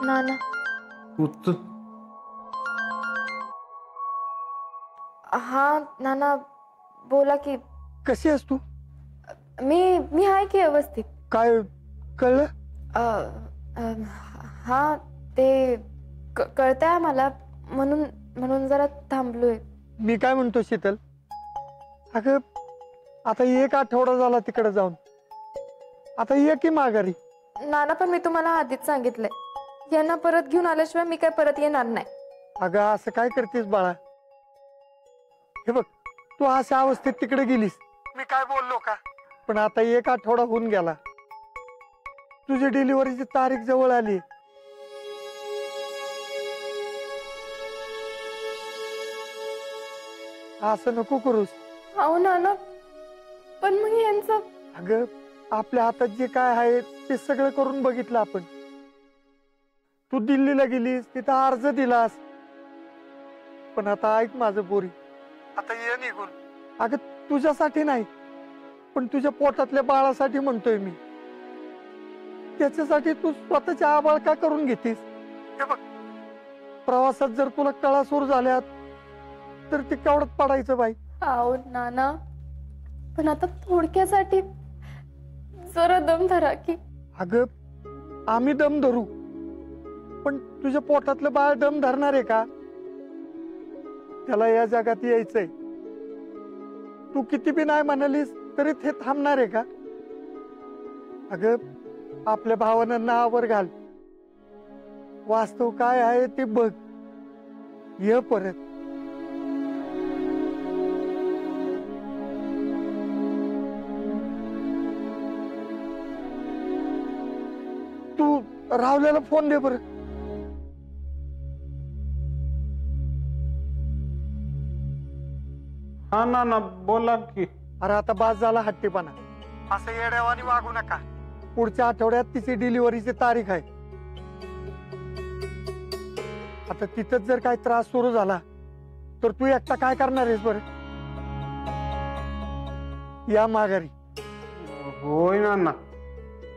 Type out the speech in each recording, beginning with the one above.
नाना. हा नाना बोला की. कशी आहेस तू? मी आहे की व्यवस्थित. काय कळलं? हा ते कळतंय मला, म्हणून म्हणून जरा थांबलोय. मी काय म्हणतो शीतल, अगं आता 1 आठवडा झाला तिकडे जाऊन, आता ये की माघारी. नाना पण मी तुम्हाला आधीच सांगितलंय, यांना परत घेऊन आल्याशिवाय मी काय परत येणार नाही. अगं असं काय करतेस बाळा? हे बघ, तू अशा अवस्थेत तिकडे गेलीस, मी काय बोललो का? पण आता 1 आठवडा होऊन गेला, तुझी डिलिव्हरीची तारीख जवळ आली. असं नको करूस. हो नाना, पण मग यांचं. अगं आपल्या हातात जे काय आहे ते सगळं करून बघितलं आपण. तू दिल्लीला गेलीस, तिथं अर्ज दिलास, पण आता ऐक माझं पोरी, आता ये निघून. अगं तुझ्यासाठी नाही, पण तुझ्या पोटातल्या बाळासाठी म्हणतोय मी. त्याच्यासाठी तू स्वतःच्या आबाळ का करून घेतीस? हे बघ, प्रवासात जर तुला कळा सुरू झाल्या तर ते केवढ्यात पडायचं बाई. अहो नाना, पण आता थोडक्यासाठी जरा दम धरा की. अगं आम्ही दम धरू, पण तुझ्या पोटातलं बाळ दम धरणार आहे का? त्याला या जगात यायचंय. तू किती बी नाही म्हणालीस तरी ते थांबणार आहे का? अगं आपल्या भावांना नावावर घाल, वास्तव काय आहे ते बघ. ये परत. तू राहुल्याला फोन दे बरं. हा ना बोला की. अरे आता बास झाला हट्टीपणा, असं येड्यावानी वागू नका. पुढच्या आठवड्यात तिची डिलिव्हरीची तारीख आहे. आता तिथंच जर काही त्रास सुरू झाला तर तू एकटा काय करणार आहेस बरं? या माघारी. होय ना,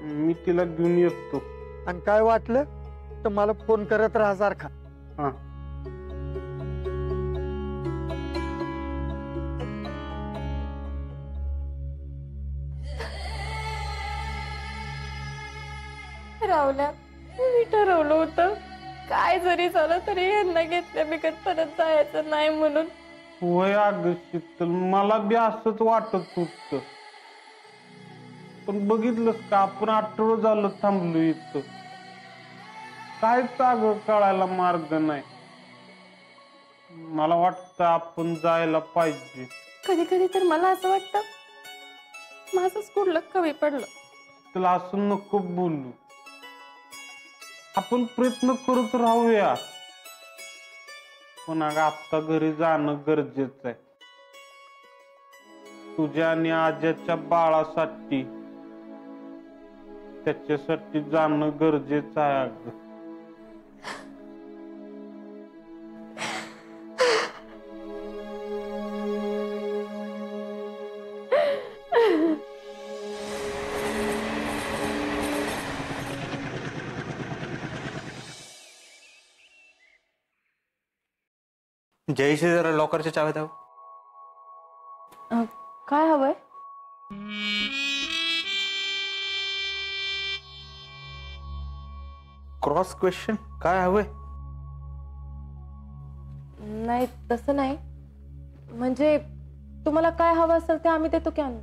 मी तिला घेऊन येतो. आणि काय वाटलं तर मला फोन करत राहा सारखा. हा. राहुल्या, मी ठरवलं होतं काय जरी झालं तरी यांना घेतल्या बिकट परत जायचं नाही म्हणून. होय अगं शीतल, मला बी असंच वाटत होत, पण बघितलंस का आपण आठवडं झालं थांबलो इथं. कायच अगं कळायला मार्ग नाही. मला वाटतं आपण जायला पाहिजे. कधी कधी तर मला असं वाटतं माझंच कुठलं कमी पडलं. तुला असं नको बोलू, आपण प्रयत्न करत राहूया. पण अगं आता घरी जाणं गरजेचं आहे. तुझ्या आणि आज्याच्या बाळासाठी, त्याच्यासाठी जाणं गरजेचं आहे अगं. जयशी जरा लॉकरच्या चाव्या द्यावं. काय हवंय? क्रॉस क्वेश्चन, काय हवंय? नाही तसं नाही, म्हणजे तुम्हाला काय हवं असेल ते आम्ही देतो की आणून.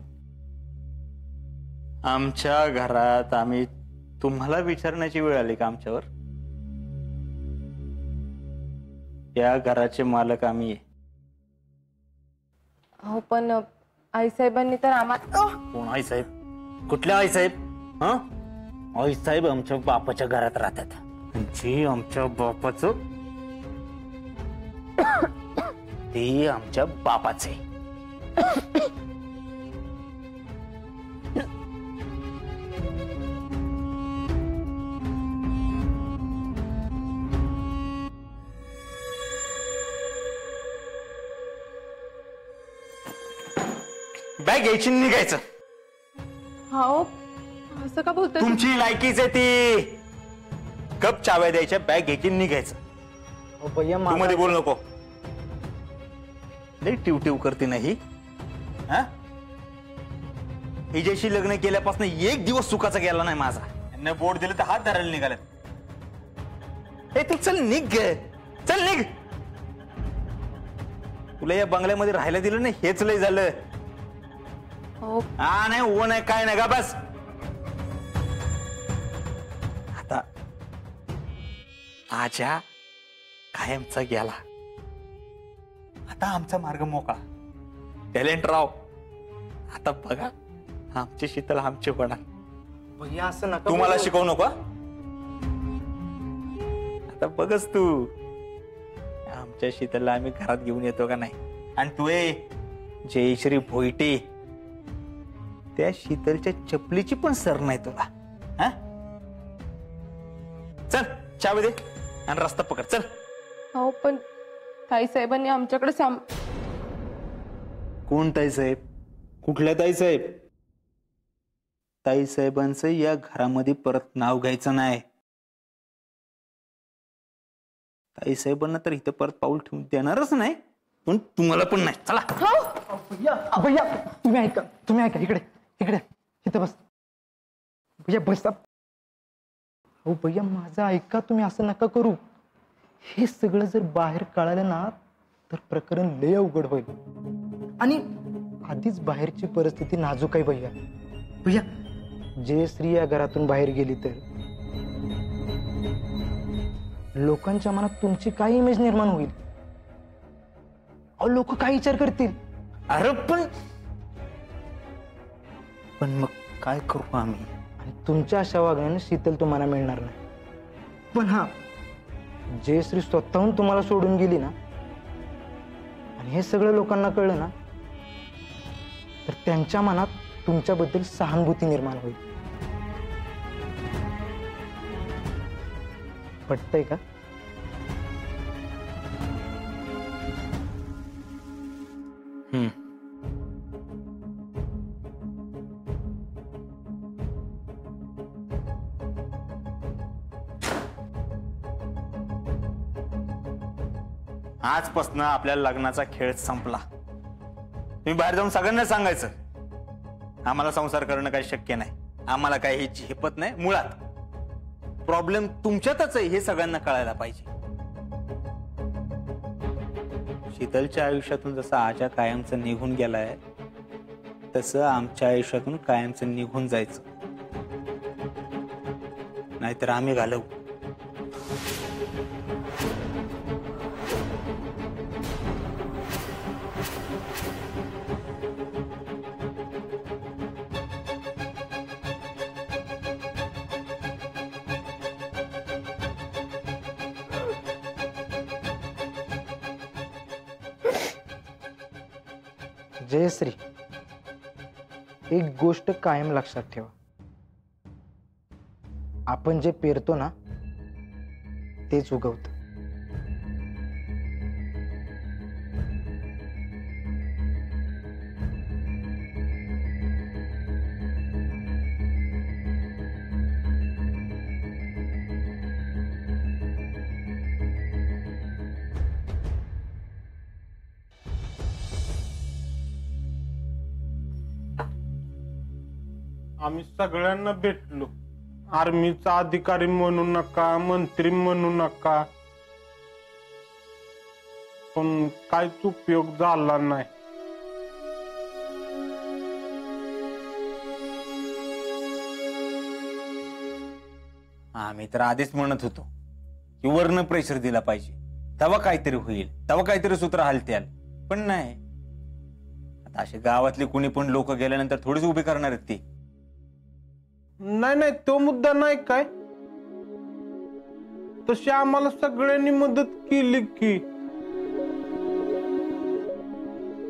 आमच्या घरात आम्ही तुम्हाला विचारण्याची वेळ आली का आमच्यावर? या घराचे मालक आम्ही आहे. हो पण आईसाहेबांनी तर आम्हाला. कोण आईसाहेब? कुठल्या आईसाहेब? हा, आईसाहेब आमच्या बापाच्या घरात राहतात. जी आमच्या बापाचं ते आमच्या बापाचे. बॅग घ्यायची निघायचं. हो, असं का बोलतोय? तुमची लायकीच आहे ती. गप चाव्या द्यायच्या, बॅग घ्यायची, निघायचं. भैया तू मध्ये बोल नको. लई टिवटिव करते नाही. हा, हिच्याशी लग्न केल्यापासून एक दिवस सुखाचा गेला नाही माझा. यांना बोट दिलं तर हात धरायला निघाले. हे तू चल निघ, चल निघ. तुला या बंगल्यामध्ये राहायला दिलं नाही हेच लय झालं. हा नाही ओ नाही काय नाही का बस. आता आजा कायमचा गेला, आता आमचा मार्ग मोकळा. टॅलेंट राव, आता बघा आमची शीतल आमची होणार. भैया असं नका. तुम्हाला शिकवू नको. आता बघच तू, आमच्या शीतलला आम्ही घरात घेऊन येतो का नाही. आणि तू जयश्री भोईटे, त्या शीतलच्या चपलीची पण सर नाही तुला. हा, चल चावी दे आणि रस्ता पकड, चल. हो पण ताई साहेबांनी आमच्याकडे कोण ताई साहेब? कुठल्या ताई साहेब? ताई साहेबांचं या घरामध्ये परत नाव घ्यायचं नाही. ताई साहेबांना तर इथं परत पाऊल ठेवून देणारच नाही, पण तुम्हाला पण नाही. चला. भैया तुम्ही ऐका, तुम्ही ऐका. इकडे इकडे इथं बस. भैया बस. हो भैया माझं ऐका, तुम्ही असं नका करू. हे सगळं जर बाहेर कळालं ना तर प्रकरण लय अवघड होईल. आणि आधीच बाहेरची परिस्थिती नाजूक आहे भैया. भैया जयश्री या घरातून बाहेर गेली तर लोकांच्या मनात तुमची काय इमेज निर्माण होईल? लोक काय विचार करतील? अरे पण मग काय करू आम्ही? आणि तुमच्या अशा वागण्याने शीतल तुम्हाला मिळणार नाही. पण हा, जयश्री स्वतःहून तुम्हाला सोडून गेली ना आणि हे सगळं लोकांना कळलं ना तर त्यांच्या मनात तुमच्याबद्दल सहानुभूती निर्माण होईल. पटतंय का? आजपासून आपल्या लग्नाचा खेळ संपला. तुम्ही बाहेर जाऊन सगळ्यांना सांगायचं आम्हाला संसार करणं काही शक्य नाही, आम्हाला काही हे झेपत नाही. मुळात प्रॉब्लेम तुमच्यातच आहे हे सगळ्यांना कळायला पाहिजे. शीतलच्या आयुष्यातून जसं आजा कायमचं निघून गेलाय तसं आमच्या आयुष्यातून कायमचं निघून जायचं, नाहीतर आम्ही घालवू. जयश्री, एक गोष्ट कायम लक्षात ठेवा. आपण जे पेरतो ना तेच उगवतं. आम्ही सगळ्यांना भेटलो. आर्मीचा अधिकारी म्हणू नका, मंत्री म्हणू नका, पण काहीच उपयोग झाला नाही. आम्ही तर आधीच म्हणत होतो की वरनं प्रेशर दिला पाहिजे, तेव्हा काहीतरी होईल, तेव्हा काहीतरी सूत्र हालत्याल. पण नाही. आता असे गावातले कुणी पण लोक गेल्यानंतर थोडीच उभी करणार आहेत ती. नाही नाही, तो मुद्दा नाही काय. तशी आम्हाला सगळ्यांनी मदत केली की,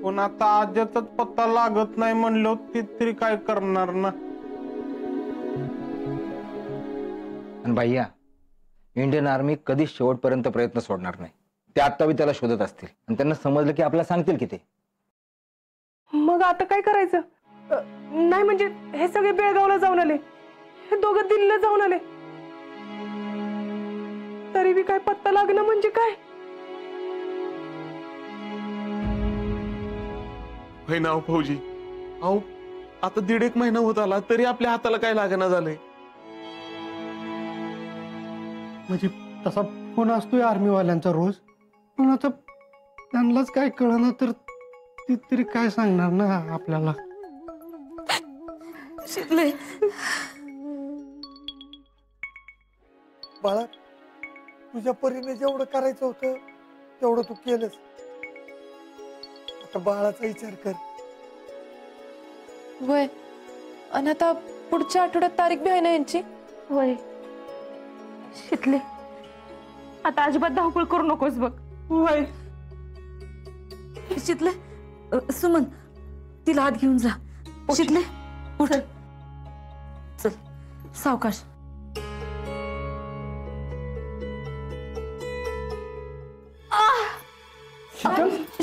पण आता आज्याचाच पत्ता लागत नाही म्हणलं ते तरी काय करणार ना. आणि भैया, इंडियन आर्मी कधी शेवटपर्यंत प्रयत्न सोडणार नाही. ते आता बी त्याला शोधत असतील आणि त्यांना समजलं की आपल्याला सांगतील की ते. मग आता काय करायचं? नाही म्हणजे हे सगळे बेळगावला जाऊन आले, हे दोघं दिल्लीला जाऊन आले. बी काय पत्ता लागणं म्हणजे काय? होय ना फौजी. अहो आता 1.5 महिना होत आला तरी आपल्या हाताला काय लागणार झालंय. म्हणजे तसा फोन असतोय आर्मीवाल्यांचा रोज, पण आता त्यांनाच काय कळना तर ती तरी काय सांगणार ना आपल्याला. शिकले बाळा, तुझ्या परीने जेवढं करायचं होतं तेवढं तू केलंच. आता बाळाचा विचार कर. वय आणि आता पुढच्या आठवड्यात तारीख बी आहे ना यांची. होय शिकले, आता अजिबात धावपळ करू नकोस बघ. होय शितले, सुमन तिला आत घेऊन जा. शितले उठ, चल सावकाश.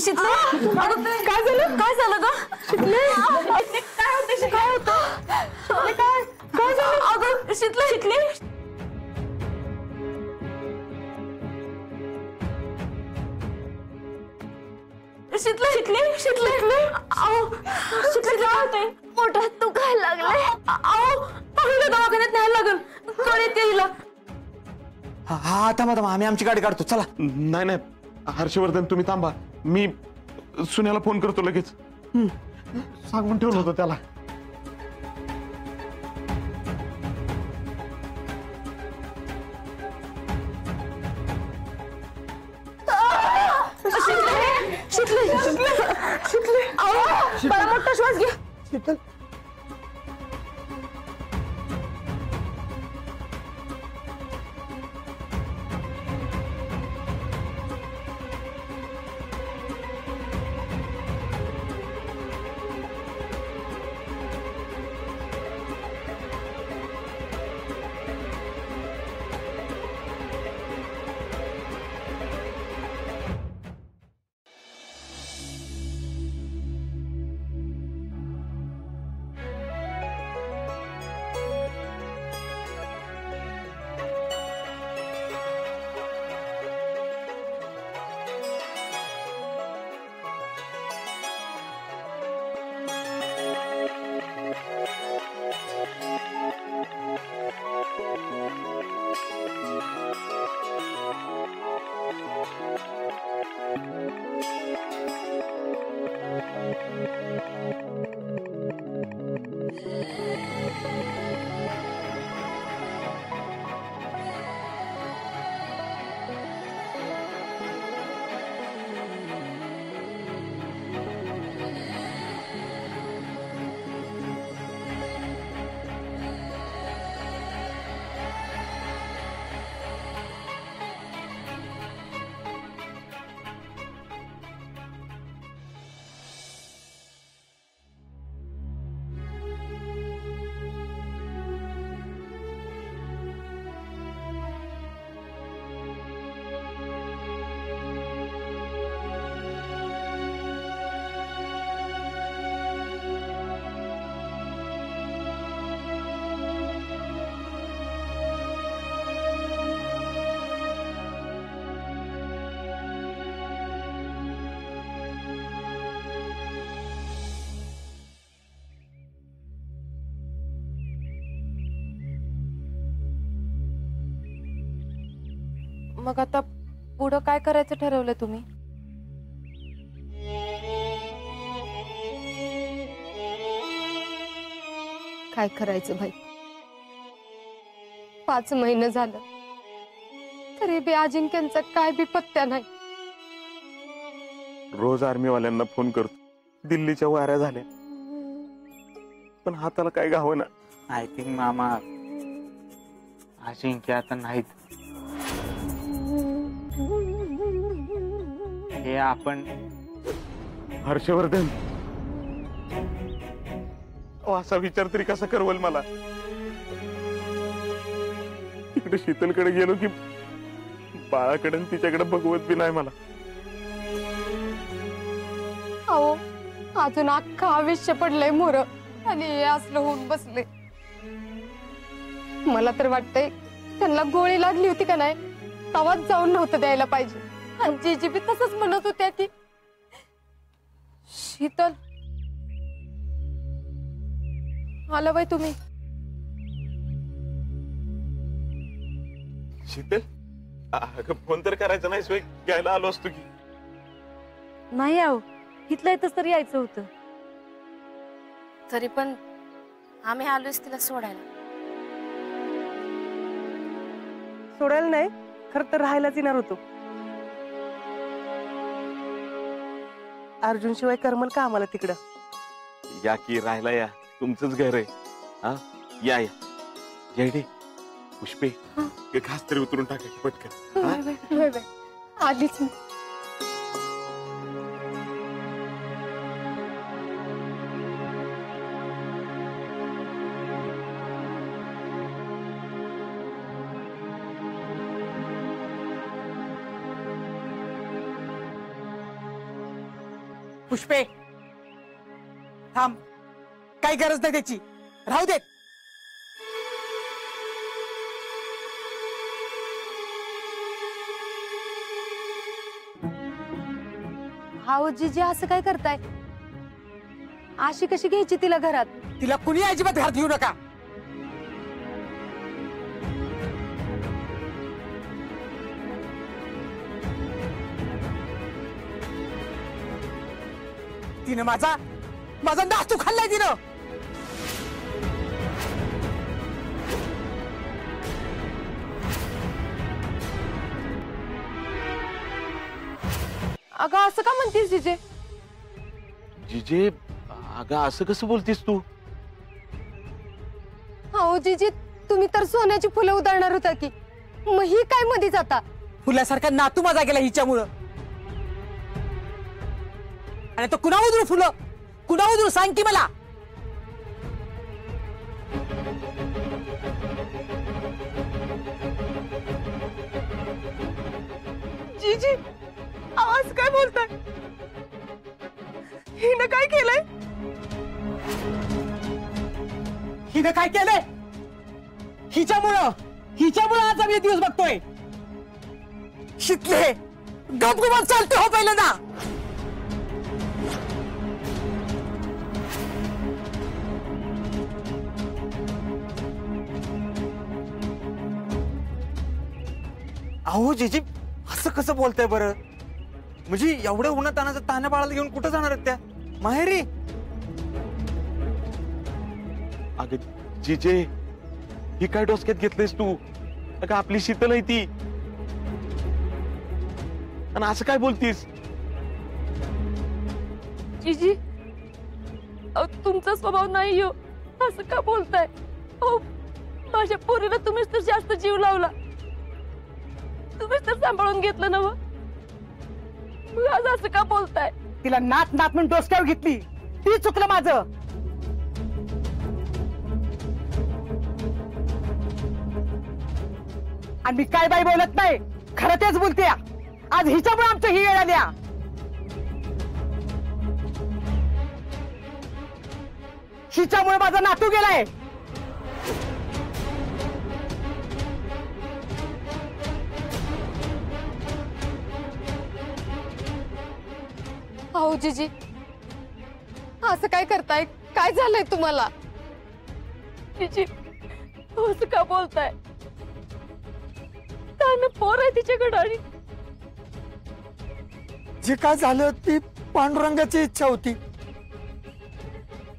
शितले, अगं काय झालं? काय झालं ग? शितले काय होतं? काय होतं? शितले काय झालं? अगं शितले, शितले शितले, शितले, शितले, आओ शितले काय होतंय? पोटात दुखायला लागलंय. आओ पहिल्या दवाखान्यात न्यायला लागल. कळ येते हिला. हा थांबा थांबा, आम्ही आमची गाडी काढतो, चला. नाही नाही हर्षवर्धन, तुम्ही थांबा. मी सुन्याला फोन करतो लगेच. सांगून ठेवलं होतं त्याला. शितले, शितले, शितले, आओ बड़ा मोठा श्वास घ्या. शीतल, मग आता पुढं काय करायचं ठरवलं तुम्ही? काय करायचं भाई, 5 महिने झालं तरी बी अजिंक्यांचा काय बी पत्त्या नाही. रोज आर्मीवाल्यांना फोन करतो, दिल्लीच्या वाऱ्या झाल्या, पण हाताला काय गावना. आय थिंक मामा अजिंक्य आता नाहीत. हे आपण हर्षवर्धन असा विचार तरी कसा करवल मला. इकडे शीतलकडे गेलो की बाळाकडे तिच्याकडे बघवत बी नाही मला. अहो अजून अख्खा आयुष्य पडलंय मोर आणि हे असलं होऊन बसले. मला तर वाटतंय त्यांना गोळी लागली होती का नाही तवाच जाऊन नव्हतं द्यायला पाहिजे. आणि जीजी बी तसंच म्हणत होत्या की शीतल आला बाई तुम्ही. शीतल अगं फोन तर करायचा नाही सोय घ्यायला आलो असतो की. नाही आहो इथलं इथंच तर यायचं होतं. तरी पण आम्ही आलोच तिला सोडायला. सोडायला नाही, खरं तर राहायलाच येणार होतो. अर्जुन शिवाय करमल का आम्हाला तिकडं. या की राहायला या, तुमचंच घर आहे. हा या या जयडे पुष्पे घास तरी उतरून टाकायची पटकन. हा? आलीच मी. पुष्पे थांब, काही गरज नाही त्याची, राहू दे. हाओ जीजी असं काय करताय. अशी कशी घ्यायची तिला घरात. तिला कुणी अजिबात घरात घेऊ नका. तिनं माझा नातू खाल्लाय तिनं. अगं असं का म्हणतीस जीजे. जिजे अगं असं कसं बोलतीस तू. हो जीजी तुम्ही तर सोन्याची फुलं उधळणार होता की, मग ही काय मध्ये जाता. फुलासारखा नातू माझा गेला हिच्यामुळं. आणि तो कुणा उधळू फुलं, कुणा उधळू सांग की मला. जीजी आवाज काय बोलताय. हिनं काय केलंय. हिनं काय केलंय. हिच्यामुळं आज आम्ही दिवस बघतोय. शिकले गपगुमान चालते हो पहिल्यांदा. अहो जीजी असं कसं बोलताय बरं. म्हणजे एवढ्या उन्हात तानाचं तान्या बाळाला घेऊन कुठं जाणार आहेत त्या माहेरी. अगं जिजे ही काय डोसक्यात घेतलीस तू. अगं आपली शीतल आहे ती, आणि असं काय बोलतीस. जीजी तुमचा स्वभाव नाही हो, असं का बोलताय. हो माझ्या पोरीला तुम्हीच तर जास्त जीव लावला, तुम्हीच तर सांभाळून घेतलं ना. मग आज असं का बोलताय. तिला नात म्हणून डोसक्यावर घेतली, ती चुकलं माझं. आणि मी काय बाई बोलत नाही, खरं तेच बोलते. आज हिच्यामुळे आमच्या ही वेळ आल्या. हिच्यामुळे माझा नातू गेलाय. हो जीजी असं काय करताय. काय झालंय तुम्हाला. जीजी असं का बोलताय. पोर आहे तिच्याकडे, आणि जे काय झालं ती पांडुरंगाची इच्छा होती.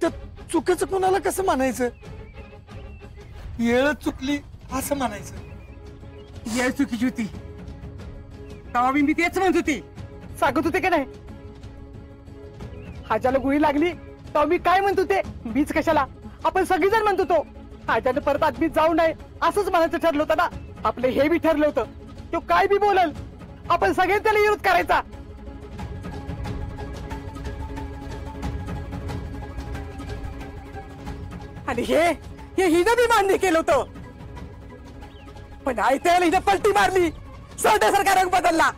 त्या चुकीचं कुणाला कसं म्हणायचं. येळच चुकली असं म्हणायचं. येळ चुकीची होती तेव्हा मी तेच म्हणत होती, सांगत होते की नाही. हाजाला गोळी लागली तेव्हा मी काय म्हणत होते, बीच कशाला. आपण सगळीजण म्हणत होतो हाजाने परत आदमी जाऊ नये असंच म्हणायचं ठरलं होतं ना. आपलं हे बी ठरलं होतं, तो काय बी बोलल आपण सगळे त्याला विरोध करायचा. आणि हे हिनं बी मान्य केलं होतं, पण आयत्याला हिनं पलटी मारली, सोन्यासारखा रंग बदलला.